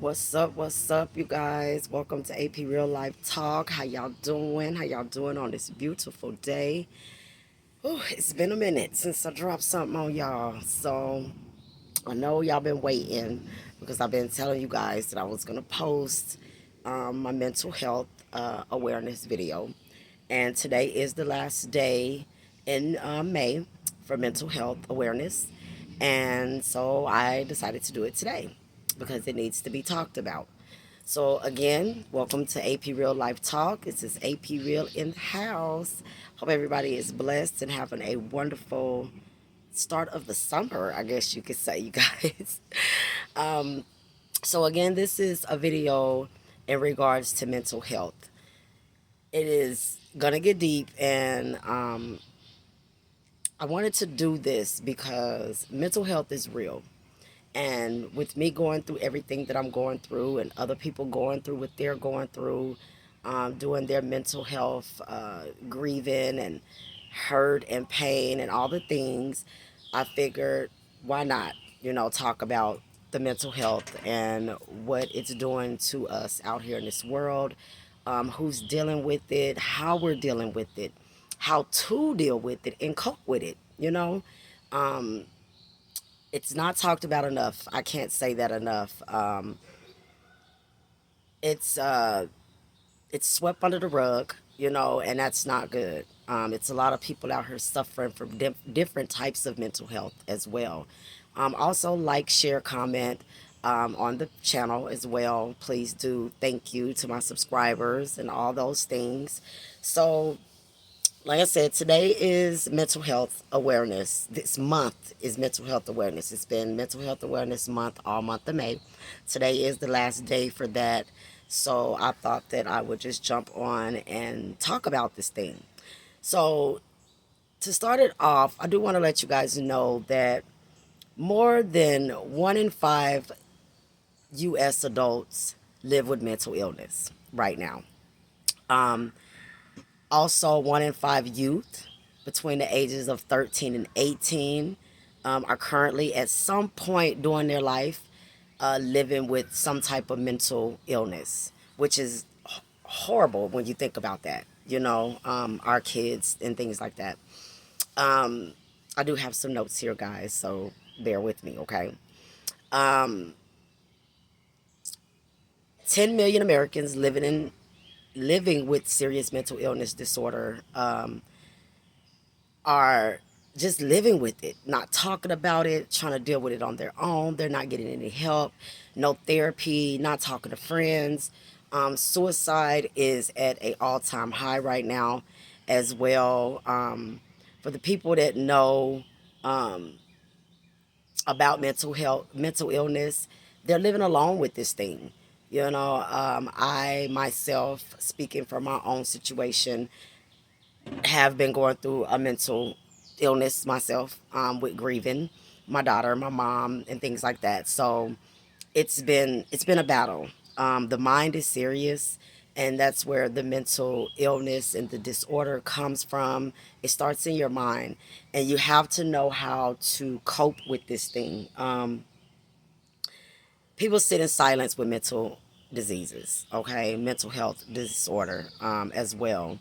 What's up, you guys? Welcome to AP Real Life Talk. How y'all doing? How y'all doing on this beautiful day? It's been a minute since I dropped something on y'all. So I know y'all been waiting because I've been telling you guys that I was going to post my mental health awareness video. And today is the last day in May for mental health awareness. And so I decided to do it today because it needs to be talked about. So again, welcome to AP Real Life Talk. This is AP Real in the house. Hope everybody is blessed and having a wonderful start of the summer, I guess you could say, you guys. um, so again, this is a video in regards to mental health. It is gonna get deep, and I wanted to do this because mental health is real. And with me going through everything that I'm going through, and other people going through what they're going through, doing their mental health, grieving and hurt and pain and all the things, I figured why not, talk about the mental health and what it's doing to us out here in this world, who's dealing with it, how we're dealing with it, how to deal with it and cope with it, Um, it's not talked about enough. I can't say that enough. It's it's swept under the rug, and that's not good. It's a lot of people out here suffering from different types of mental health as well. Also, like, share, comment on the channel as well. Please do. Thank you to my subscribers and all those things. So like I said, today is mental health awareness. This month is mental health awareness. It's been mental health awareness month all month of May. Today is the last day for that. So I thought that I would just jump on and talk about this thing. So to start it off, I do want to let you guys know that more than 1 in 5 U.S. adults live with mental illness right now. Um, Also, 1 in 5 youth between the ages of 13 and 18 are currently at some point during their life living with some type of mental illness, which is horrible when you think about that, our kids and things like that. Um, I do have some notes here, guys, so bear with me, okay? Um, 10 million Americans living with serious mental illness disorder are just living with it, not talking about it, trying to deal with it on their own. They're not getting any help, no therapy, not talking to friends. Suicide is at a all-time high right now as well. For the people that know um, about mental health, mental illness, they're living alone with this thing. I myself, speaking from my own situation, have been going through a mental illness myself, with grieving my daughter, my mom, and things like that. So it's been a battle. The mind is serious, and that's where the mental illness and the disorder comes from. It starts in your mind, and you have to know how to cope with this thing. People sit in silence with mental diseases, okay, mental health disorder, as well.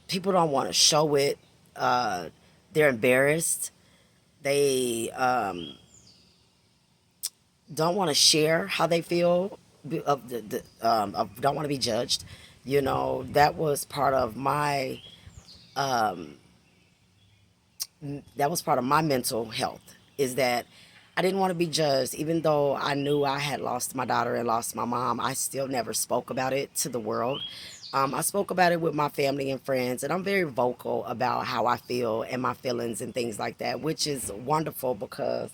People don't want to show it. They're embarrassed. They don't want to share how they feel. Don't want to be judged. That was part of my mental health. Is that I didn't want to be judged, even though I knew I had lost my daughter and lost my mom. I still never spoke about it to the world. I spoke about it with my family and friends, and I'm very vocal about how I feel and my feelings and things like that, which is wonderful because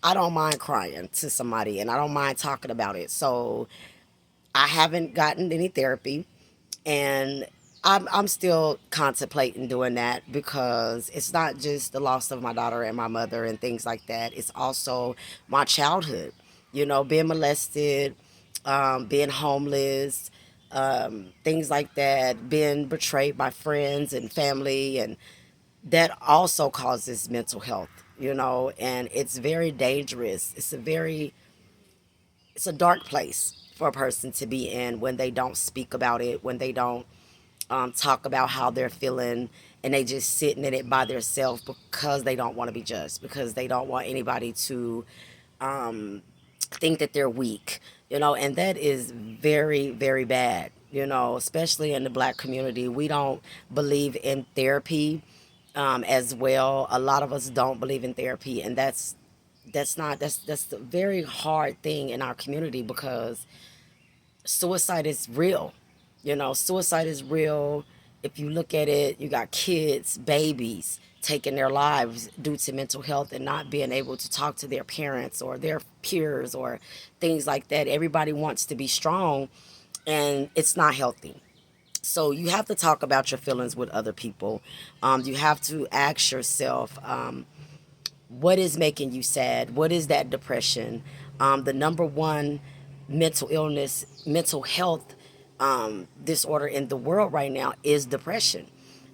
I don't mind crying to somebody and I don't mind talking about it. So I haven't gotten any therapy, and I'm still contemplating doing that because it's not just the loss of my daughter and my mother and things like that. It's also my childhood, being molested, being homeless, things like that, being betrayed by friends and family, and that also causes mental health, and it's very dangerous. it's a dark place for a person to be in when they don't speak about it, when they don't talk about how they're feeling, and they just sitting in it by themselves because they don't want to be judged, because they don't want anybody to think that they're weak, and that is very, very bad, especially in the black community. We don't believe in therapy as well. A lot of us don't believe in therapy, and that's a very hard thing in our community because suicide is real. Suicide is real. If you look at it, you got kids, babies taking their lives due to mental health and not being able to talk to their parents or their peers or things like that. Everybody wants to be strong, and it's not healthy. So you have to talk about your feelings with other people. You have to ask yourself, what is making you sad? What is that depression? The number one mental health disorder in the world right now is depression.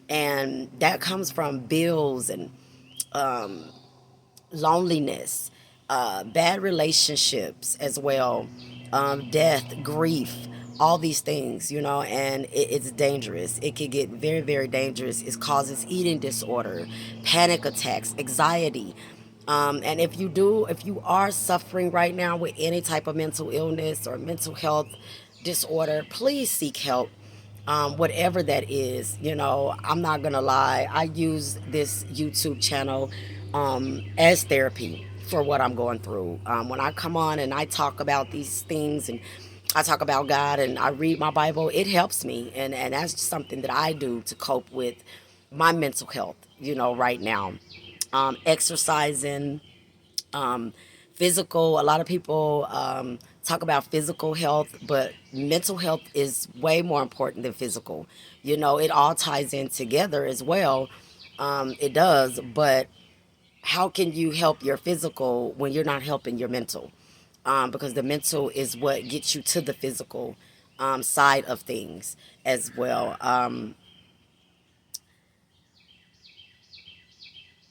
And that comes from bills and loneliness, bad relationships as well, death, grief, all these things, and it's dangerous. It can get very, very dangerous. It causes eating disorder, panic attacks, anxiety. And if you are suffering right now with any type of mental illness or mental health disorder, please seek help, whatever that is. I'm not gonna lie. I use this YouTube channel as therapy for what I'm going through. When I come on and I talk about these things and I talk about God and I read my Bible, it helps me, and that's just something that I do to cope with my mental health. Right now, exercising, physical. A lot of people talk about physical health, but mental health is way more important than physical. It all ties in together as well. It does, but how can you help your physical when you're not helping your mental? Because the mental is what gets you to the physical side of things as well.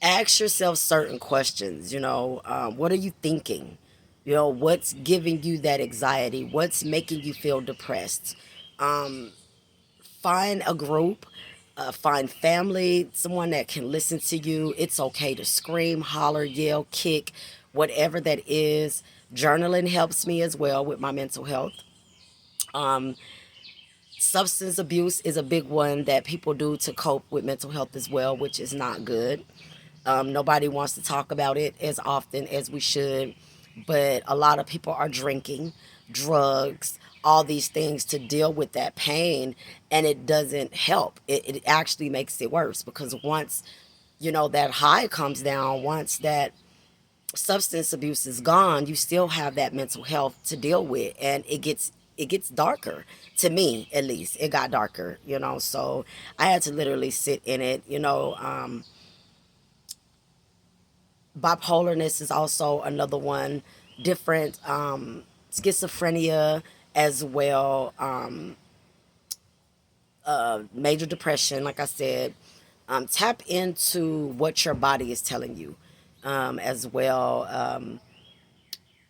Ask yourself certain questions. What are you thinking? What's giving you that anxiety? What's making you feel depressed? Find a group, find family, someone that can listen to you. It's okay to scream, holler, yell, kick, whatever that is. Journaling helps me as well with my mental health. Substance abuse is a big one that people do to cope with mental health as well, which is not good. Nobody wants to talk about it as often as we should, but a lot of people are drinking, drugs, all these things to deal with that pain, and it doesn't help. It actually makes it worse because once that high comes down, once that substance abuse is gone, you still have that mental health to deal with, and it gets darker. To me, at least, it got darker. So I had to literally sit in it. Bipolarness is also another one. Different schizophrenia as well. Major depression, like I said. Tap into what your body is telling you as well.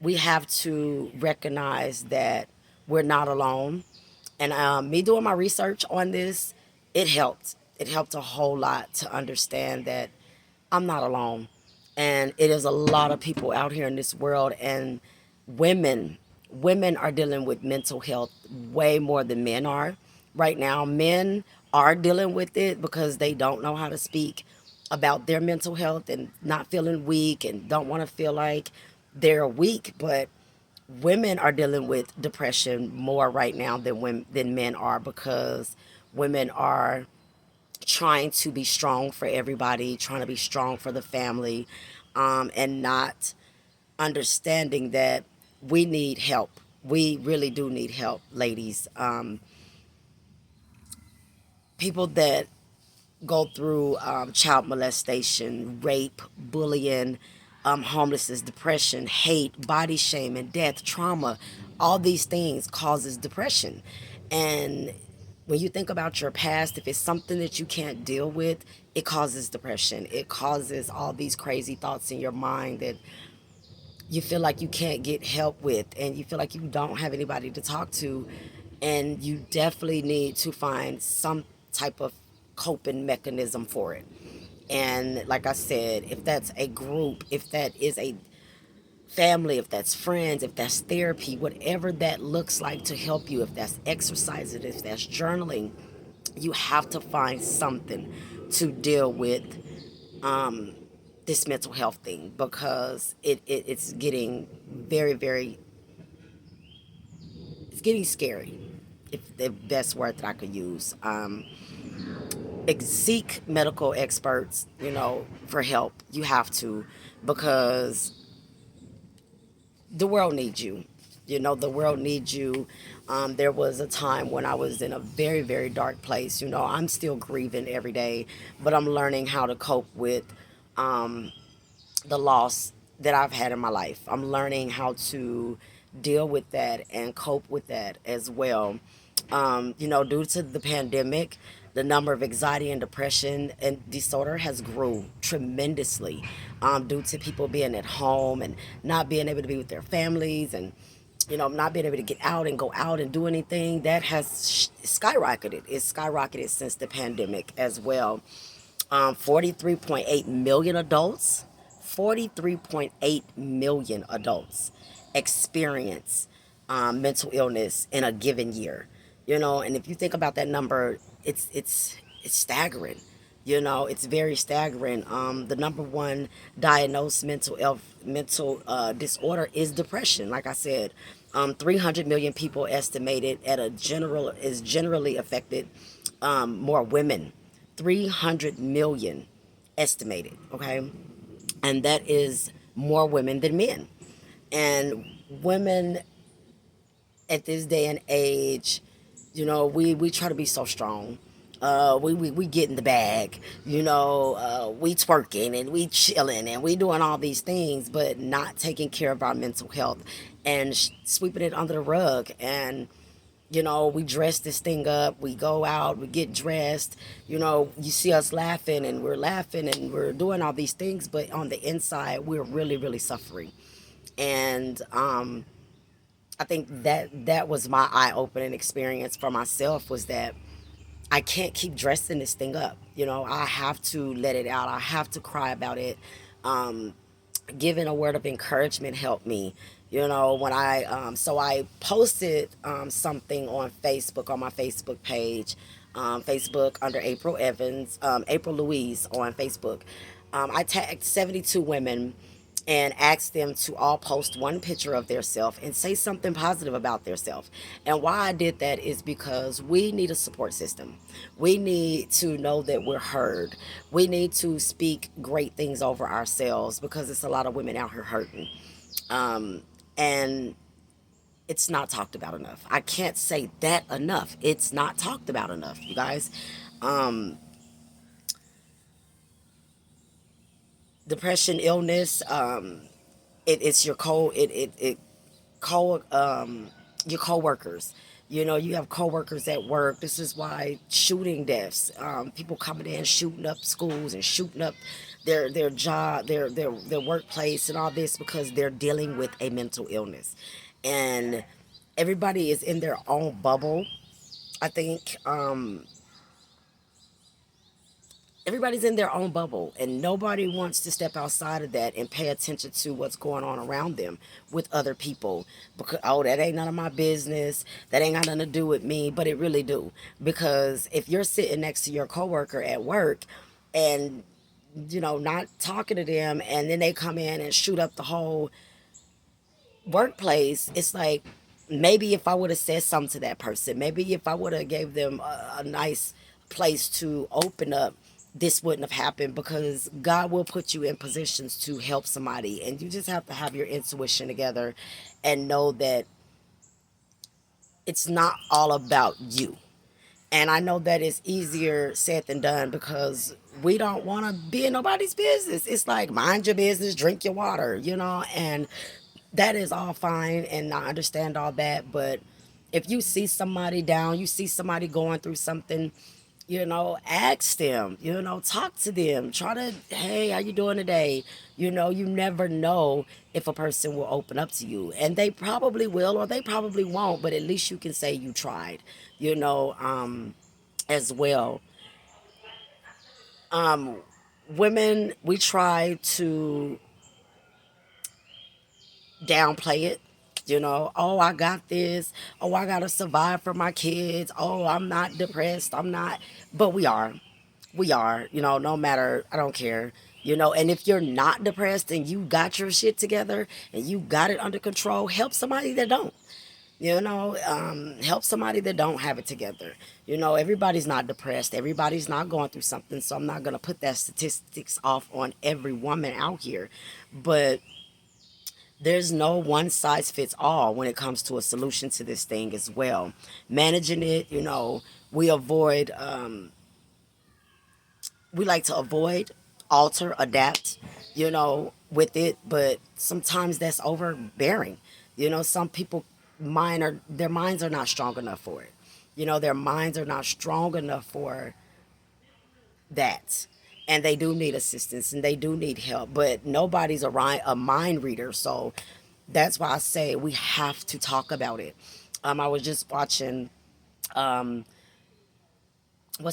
We have to recognize that we're not alone. And me doing my research on this, it helped. It helped a whole lot to understand that I'm not alone. And it is a lot of people out here in this world, and women, women are dealing with mental health way more than men are right now. Men are dealing with it because they don't know how to speak about their mental health and not feeling weak and don't want to feel like they're weak. But women are dealing with depression more right now than men are because women are trying to be strong for everybody, trying to be strong for the family, and not understanding that we need help. We really do need help, ladies. People that go through child molestation, rape, bullying, homelessness, depression, hate, body shame, and death, trauma, all these things causes depression. And when you think about your past, if it's something that you can't deal with, it causes depression. It causes all these crazy thoughts in your mind that you feel like you can't get help with, and you feel like you don't have anybody to talk to, and you definitely need to find some type of coping mechanism for it. And like I said, if that's a group, if that is a family, if that's friends, if that's therapy, whatever that looks like to help you, if that's exercising, if that's journaling, you have to find something to deal with um, this mental health thing, because it's getting very, very, it's getting scary, if the best word that I could use. Seek medical experts, for help. You have to, because the world needs you. The world needs you. There was a time when I was in a very, very dark place. I'm still grieving every day, but I'm learning how to cope with um, the loss that I've had in my life. I'm learning how to deal with that and cope with that as well. Due to the pandemic, the number of anxiety and depression and disorder has grew tremendously, due to people being at home and not being able to be with their families, and not being able to get out and go out and do anything. That has skyrocketed. It's skyrocketed since the pandemic as well. 43.8 million adults, 43.8 million adults experience mental illness in a given year. And if you think about that number, it's staggering. It's very staggering. The number one diagnosed mental disorder is depression. Like I said, 300 million people estimated at a general is generally affected. More women, 300 million estimated. Okay, and that is more women than men. And women at this day and age, we try to be so strong. We get in the bag, we twerking and we chilling and we doing all these things, but not taking care of our mental health, and sweeping it under the rug. And we dress this thing up, we go out, we get dressed, you see us laughing and we're laughing and we're doing all these things, but on the inside, we're really, really suffering. And I think that was my eye-opening experience for myself, was that I can't keep dressing this thing up. I have to let it out. I have to cry about it. Um, Giving a word of encouragement helped me. When I posted something on Facebook, on my Facebook page, Facebook under April Evans, April Louise on Facebook. I tagged 72 women and asked them to all post one picture of their self and say something positive about their self. And why I did that is because we need a support system. We need to know that we're heard. We need to speak great things over ourselves, because it's a lot of women out here hurting. And it's not talked about enough. I can't say that enough. It's not talked about enough, you guys. Um, Depression, illness, it's your co your coworkers. You have coworkers at work. This is why shooting deaths, people coming in shooting up schools and shooting up their job, their workplace, and all this, because they're dealing with a mental illness. And everybody is in their own bubble. I think everybody's in their own bubble, and nobody wants to step outside of that and pay attention to what's going on around them with other people, because, oh, that ain't none of my business, that ain't got nothing to do with me. But it really do, because if you're sitting next to your coworker at work and not talking to them, and then they come in and shoot up the whole workplace, it's like, maybe if I would have said something to that person, maybe if I would have gave them a nice place to open up, this wouldn't have happened. Because God will put you in positions to help somebody, and you just have to have your intuition together and know that it's not all about you. And I know that it's easier said than done, because we don't want to be in nobody's business. It's like, mind your business, drink your water, and that is all fine, and I understand all that. But if you see somebody down, you see somebody going through something, Ask them, talk to them, try to, hey, how you doing today? You never know if a person will open up to you, and they probably will or they probably won't, but at least you can say you tried, you know as well. um Women, we try to downplay it. Oh, I got this. Oh, I gotta survive for my kids. Oh, I'm not depressed. I'm not. But we are, no matter, I don't care. And if you're not depressed and you got your shit together and you got it under control, help somebody that don't. Help somebody that don't have it together. Everybody's not depressed. Everybody's not going through something. So I'm not going to put that statistics off on every woman out here. But there's no one size fits all when it comes to a solution to this thing as well. Managing it, we avoid, we like to avoid, alter, adapt, with it, but sometimes that's overbearing. Some people their minds are not strong enough for it. Their minds are not strong enough for that. And they do need assistance and they do need help, but nobody's a mind reader. So that's why I say we have to talk about it. I was just watching, what's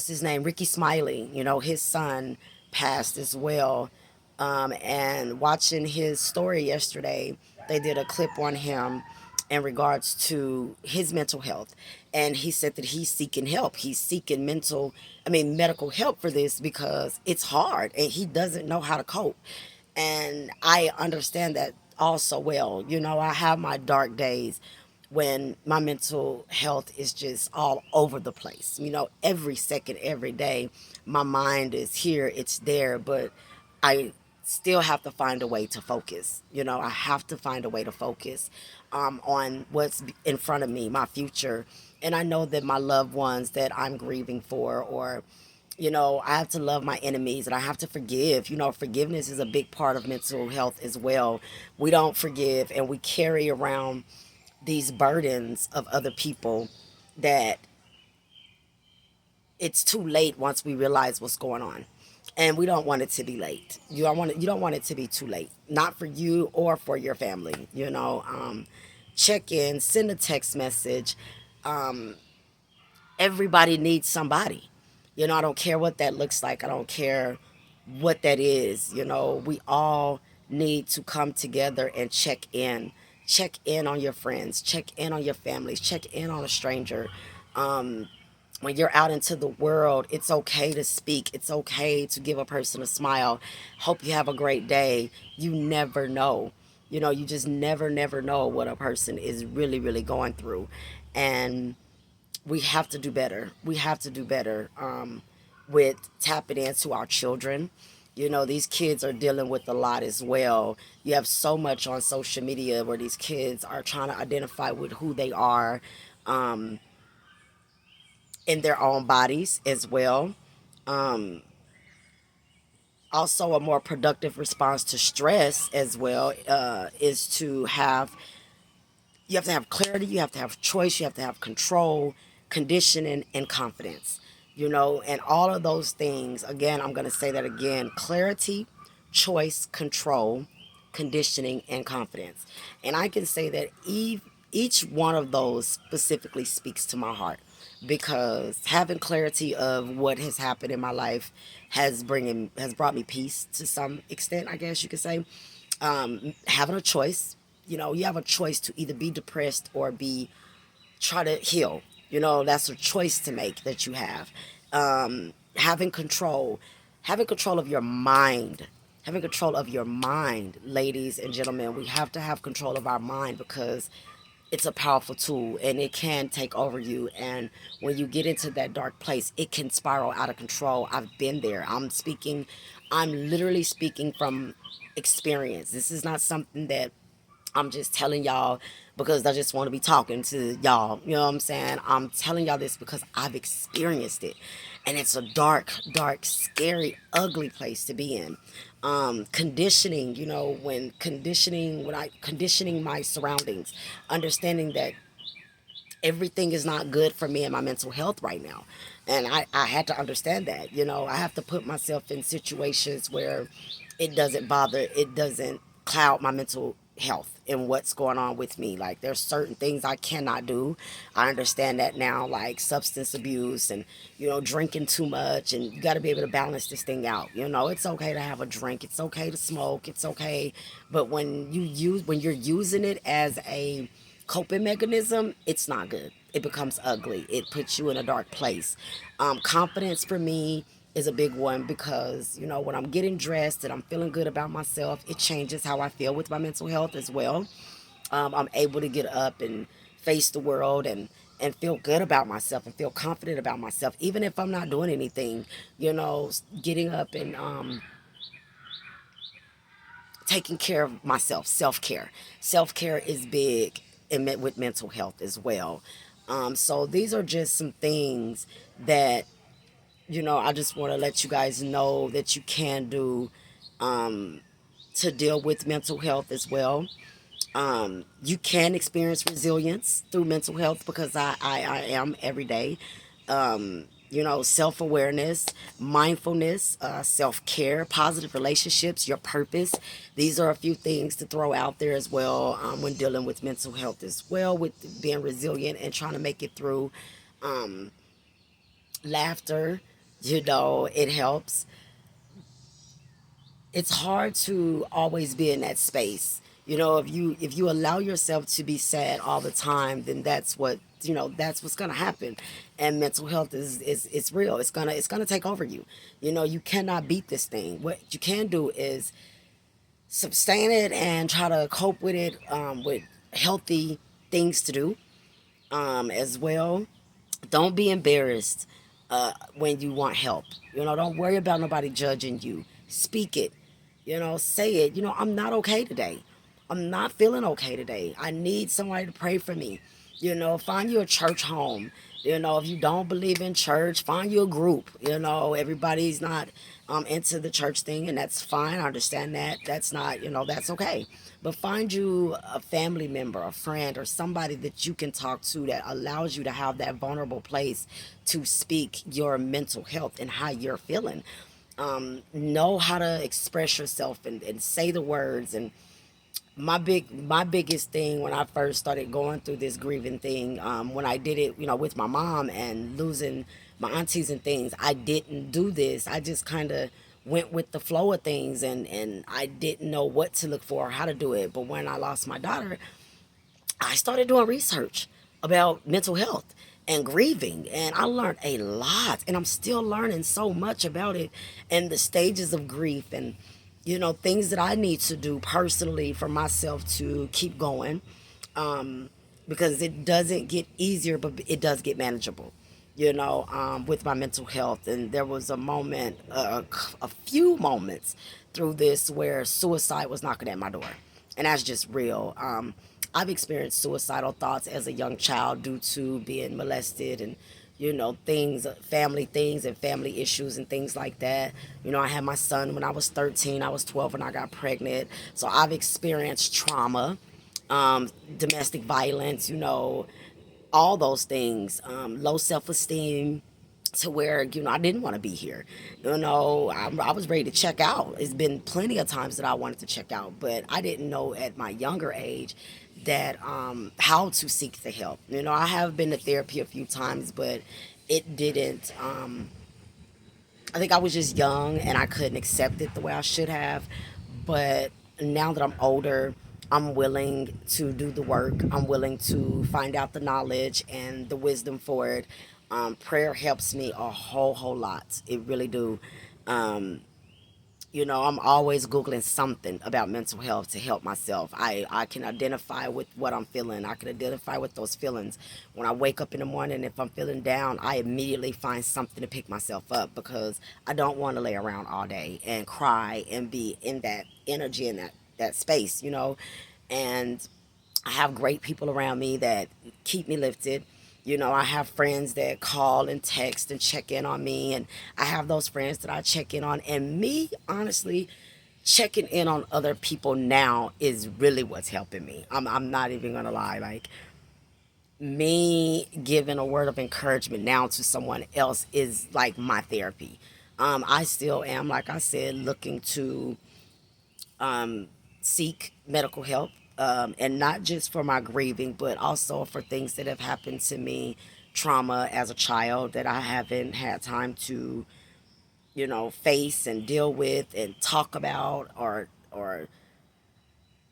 his name, Ricky Smiley. His son passed as well. And watching his story yesterday, they did a clip on him in regards to his mental health, and he said that he's seeking help. He's seeking medical help for this because it's hard and he doesn't know how to cope. And I understand that also well. I have my dark days when my mental health is just all over the place. Every second, every day, my mind is here, it's there, but I still have to find a way to focus. I have to find a way to focus on what's in front of me, my future. And I know that my loved ones that I'm grieving for, or I have to love my enemies and I have to forgive. Forgiveness is a big part of mental health as well. We don't forgive and we carry around these burdens of other people that it's too late once we realize what's going on. And we don't want it to be late. You don't want it to be too late. Not for you or for your family. Check in, send a text message. Everybody needs somebody. I don't care what that looks like. I don't care what that is. We all need to come together and check in. Check in on your friends. Check in on your families. Check in on a stranger. When you're out into the world, it's okay to speak. It's okay to give a person a smile. Hope you have a great day. You never know. You just never know what a person is really, really going through. And we have to do better. We have to do better with tapping into our children. These kids are dealing with a lot as well. You have so much on social media where these kids are trying to identify with who they are in their own bodies as well. Um, Also, a more productive response to stress as well is to have you have to have clarity, you have to have choice, you have to have control, conditioning, and confidence. And all of those things, again, I'm going to say that again: clarity, choice, control, conditioning, and confidence. And I can say that each one of those specifically speaks to my heart because having clarity of what has happened in my life has brought me peace to some extent, I guess you could say. Having a choice, you have a choice to either be depressed or be try to heal. That's a choice to make that you have. Having control of your mind. Having control of your mind, ladies and gentlemen. We have to have control of our mind because it's a powerful tool and it can take over you. And when you get into that dark place, it can spiral out of control. I've been there. I'm literally speaking from experience. This is not something that I'm just telling y'all because I just want to be talking to y'all. You know what I'm saying? I'm telling y'all this because I've experienced it. And it's a dark, dark, scary, ugly place to be in. Conditioning, when I conditioning my surroundings, understanding that everything is not good for me and my mental health right now. And I had to understand that. I have to put myself in situations where it doesn't cloud my mental health and what's going on with me. Like, there's certain things I cannot do. I understand that now, like substance abuse and, drinking too much. And you got to be able to balance this thing out. It's okay to have a drink, it's okay to smoke, it's okay. But when you're using it as a coping mechanism, it's not good. It becomes ugly. It puts you in a dark place. Confidence for me is a big one because, when I'm getting dressed and I'm feeling good about myself, it changes how I feel with my mental health as well. I'm able to get up and face the world and feel good about myself and feel confident about myself, even if I'm not doing anything. Getting up and taking care of myself, self-care. Self-care is big with mental health as well. So these are just some things that, I just want to let you guys know that you can do to deal with mental health as well. You can experience resilience through mental health because I am every day. Self awareness, mindfulness, self care, positive relationships, your purpose. These are a few things to throw out there as well when dealing with mental health as well, with being resilient and trying to make it through. Laughter, it helps. It's hard to always be in that space. If you allow yourself to be sad all the time, then that's what's gonna happen. And mental health is it's real. It's gonna take over you. You cannot beat this thing. What you can do is sustain it and try to cope with it with healthy things to do as well. Don't be embarrassed when you want help. Don't worry about nobody judging you. Speak it. Say it. I'm not okay today. I'm not feeling okay today. I need somebody to pray for me. Find you a church home. If you don't believe in church, find you a group. Everybody's not into the church thing, and that's fine. I understand that. That's not, that's okay. But find you a family member, a friend, or somebody that you can talk to that allows you to have that vulnerable place to speak your mental health and how you're feeling. Know how to express yourself and say the words. And my biggest thing when I first started going through this grieving thing, when I did it, with my mom and losing my aunties and things, I didn't do this. I just kind of went with the flow of things, and I didn't know what to look for or how to do it. But when I lost my daughter, I started doing research about mental health and grieving, and I learned a lot, and I'm still learning so much about it and the stages of grief, and things that I need to do personally for myself to keep going, because it doesn't get easier, but it does get manageable. With my mental health, and there was a moment, a few moments through this where suicide was knocking at my door, and that's just real. I've experienced suicidal thoughts as a young child due to being molested and family things and family issues and things like that. I had my son when I was 13. I was 12 when I got pregnant. So I've experienced trauma, domestic violence, all those things, low self esteem, to where I didn't want to be here. I was ready to check out. It's been plenty of times that I wanted to check out, but I didn't know at my younger age that how to seek the help. I have been to therapy a few times, but it didn't. I think I was just young and I couldn't accept it the way I should have. But now that I'm older, I'm willing to do the work. I'm willing to find out the knowledge and the wisdom for it. Prayer helps me a whole lot. It really do. Um, I'm always Googling something about mental health to help myself. I can identify with what I'm feeling. I can identify with those feelings. When I wake up in the morning, if I'm feeling down, I immediately find something to pick myself up because I don't want to lay around all day and cry and be in that energy and that space, And I have great people around me that keep me lifted. I have friends that call and text and check in on me, and I have those friends that I check in on. And me, honestly, checking in on other people now is really what's helping me. I'm not even gonna lie. Like, me giving a word of encouragement now to someone else is like my therapy. I still am, like I said, looking to seek medical help, and not just for my grieving, but also for things that have happened to me, trauma as a child that I haven't had time to, face and deal with and talk about, or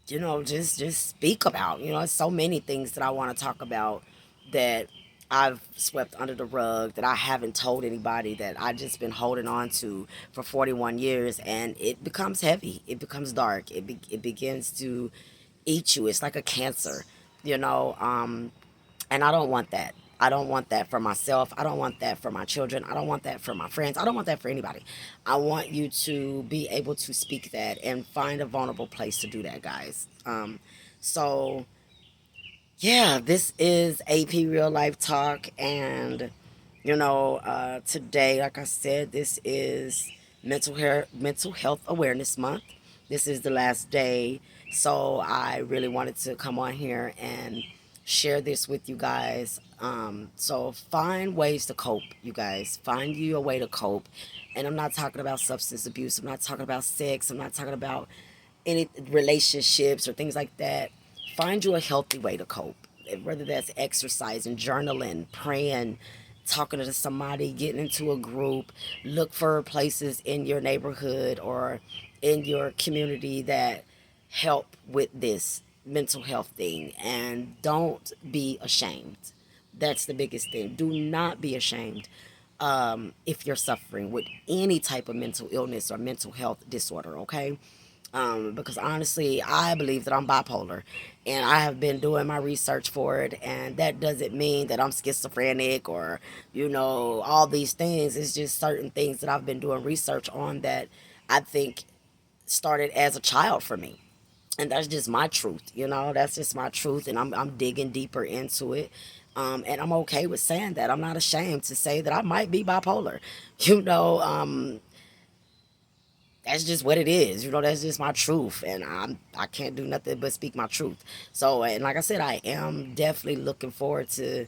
just speak about. There's so many things that I want to talk about that I've swept under the rug, that I haven't told anybody, that I just been holding on to for 41 years, and it becomes heavy, it becomes dark, it begins to eat you. It's like a cancer, you know. And I don't want that. I don't want that for myself. I don't want that for my children. I don't want that for my friends. I don't want that for anybody. I want you to be able to speak that and find a vulnerable place to do that, guys. So yeah, this is AP Real Life Talk, and today, like I said, this is Mental Health Awareness Month. This is the last day, so I really wanted to come on here and share this with you guys. So find ways to cope, you guys. Find you a way to cope, and I'm not talking about substance abuse. I'm not talking about sex. I'm not talking about any relationships or things like that. Find you a healthy way to cope, whether that's exercising, journaling, praying, talking to somebody, getting into a group. Look for places in your neighborhood or in your community that help with this mental health thing, and don't be ashamed. That's the biggest thing. Do not be ashamed, if you're suffering with any type of mental illness or mental health disorder, okay? Because honestly, I believe that I'm bipolar, and I have been doing my research for it, and that doesn't mean that I'm schizophrenic or, all these things. It's just certain things that I've been doing research on that I think started as a child for me. And that's just my truth, that's just my truth, and I'm digging deeper into it. And I'm okay with saying that. I'm not ashamed to say that I might be bipolar. You know, that's just what it is. That's just my truth, and I can't do nothing but speak my truth. So, and like I said, I am definitely looking forward to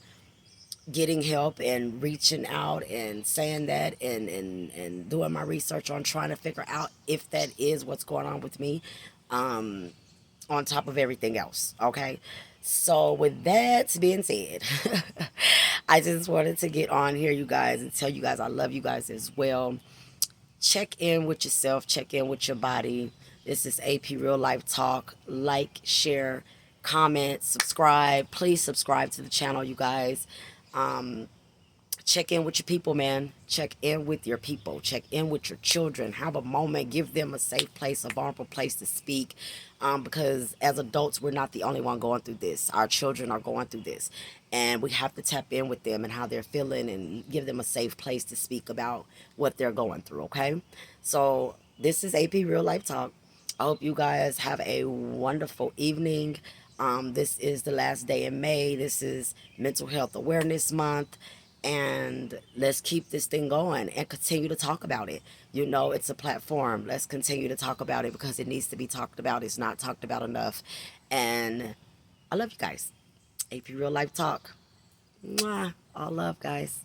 getting help and reaching out and saying that, and doing my research on trying to figure out if that is what's going on with me, um, on top of everything else. Okay. So, with that being said, I just wanted to get on here, you guys, and tell you guys I love you guys as well. Check in with yourself, check in with your body. This is AP Real Life Talk. Like, share, comment, subscribe. Please subscribe to the channel, you guys. Um, Check in with your people, man. Check in with your people. Check in with your children. Have a moment. Give them a safe place, a vulnerable place to speak. Because as adults, we're not the only one going through this. Our children are going through this. And we have to tap in with them and how they're feeling and give them a safe place to speak about what they're going through, okay? So this is AP Real Life Talk. I hope you guys have a wonderful evening. This is the last day in May. This is Mental Health Awareness Month, and let's keep this thing going and continue to talk about it. It's a platform. Let's continue to talk about it because it needs to be talked about. It's not talked about enough. And I love you guys. AP Real Life Talk. Mwah. All love, guys.